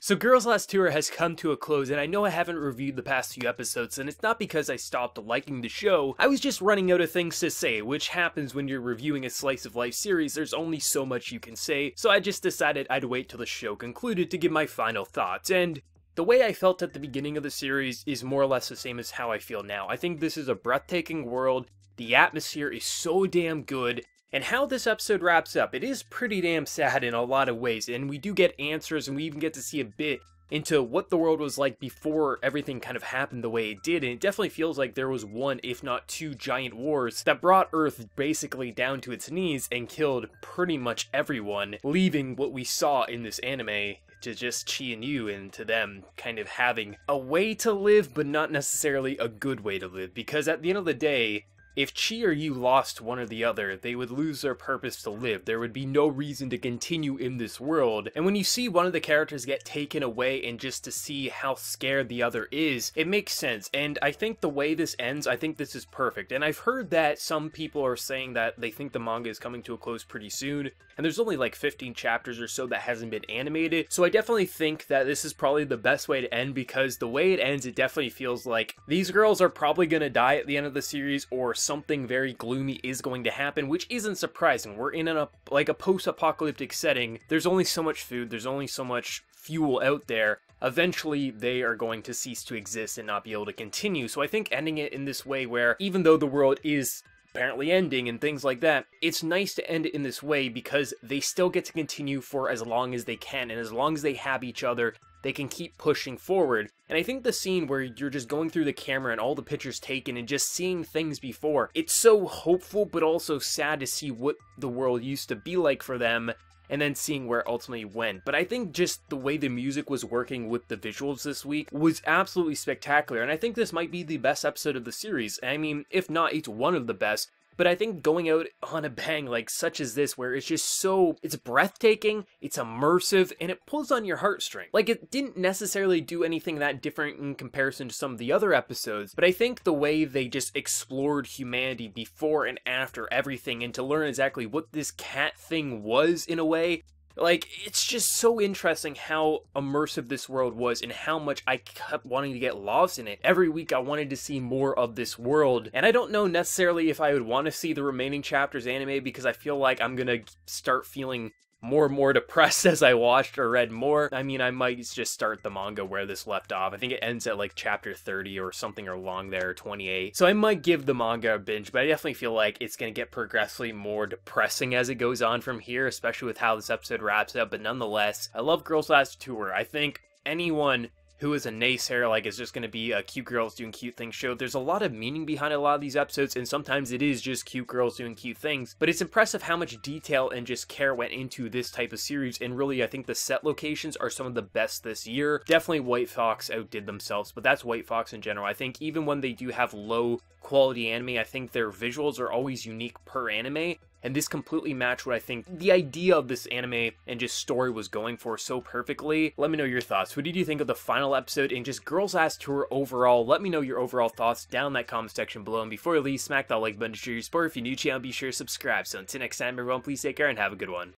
So Girls Last Tour has come to a close, and I know I haven't reviewed the past few episodes, and it's not because I stopped liking the show. I was just running out of things to say, which happens when you're reviewing a slice of life series. There's only so much you can say, so I just decided I'd wait till the show concluded to give my final thoughts. And the way I felt at the beginning of the series is more or less the same as how I feel now. I think this is a breathtaking world, the atmosphere is so damn good, and how this episode wraps up, it is pretty damn sad in a lot of ways, and we do get answers, and we even get to see a bit into what the world was like before everything kind of happened the way it did, and it definitely feels like there was one, if not two, giant wars that brought Earth basically down to its knees and killed pretty much everyone, leaving what we saw in this anime to just Chi and Yu, and to them kind of having a way to live, but not necessarily a good way to live, because at the end of the day, if Chi or Yu lost one or the other, they would lose their purpose to live. There would be no reason to continue in this world. And when you see one of the characters get taken away and just to see how scared the other is, it makes sense. And I think the way this ends, I think this is perfect. And I've heard that some people are saying that they think the manga is coming to a close pretty soon. And there's only like 15 chapters or so that hasn't been animated. So I definitely think that this is probably the best way to end, because the way it ends, it definitely feels like these girls are probably going to die at the end of the series, or something very gloomy is going to happen, which isn't surprising. We're in a post-apocalyptic setting. There's only so much food, there's only so much fuel out there. Eventually, they are going to cease to exist and not be able to continue. So I think ending it in this way, where even though the world is apparently ending and things like that, it's nice to end it in this way because they still get to continue for as long as they can, and as long as they have each other, they can keep pushing forward. And I think the scene where you're just going through the camera and all the pictures taken and just seeing things before, it's so hopeful but also sad to see what the world used to be like for them, and then seeing where it ultimately went. But I think just the way the music was working with the visuals this week was absolutely spectacular, and I think this might be the best episode of the series. I mean, if not, it's one of the best. But I think going out on a bang like such as this, where it's just so, it's breathtaking, it's immersive, and it pulls on your heartstring. Like, it didn't necessarily do anything that different in comparison to some of the other episodes, but I think the way they just explored humanity before and after everything, and to learn exactly what this cat thing was in a way, like, it's just so interesting how immersive this world was and how much I kept wanting to get lost in it. Every week I wanted to see more of this world, and I don't know necessarily if I would want to see the remaining chapters anime, because I feel like I'm gonna start feeling more and more depressed as I watched or read more. I mean, I might just start the manga where this left off. I think it ends at like chapter 30 or something along there, 28. So I might give the manga a binge, but I definitely feel like it's going to get progressively more depressing as it goes on from here, especially with how this episode wraps up. But nonetheless, I love Girls Last Tour. I think anyone who is a naysayer, like it's just going to be a cute girls doing cute things show, there's a lot of meaning behind a lot of these episodes, and sometimes it is just cute girls doing cute things, but it's impressive how much detail and just care went into this type of series. And really, I think the set locations are some of the best this year. Definitely White Fox outdid themselves, but that's White Fox in general. I think even when they do have low quality anime, I think their visuals are always unique per anime, and this completely matched what I think the idea of this anime and just story was going for so perfectly. Let me know your thoughts. What did you think of the final episode and just Girls Last Tour overall? Let me know your overall thoughts down in that comment section below. And before you leave, smack that like button to show your support. If you're new to the channel, be sure to subscribe. So until next time, everyone, please take care and have a good one.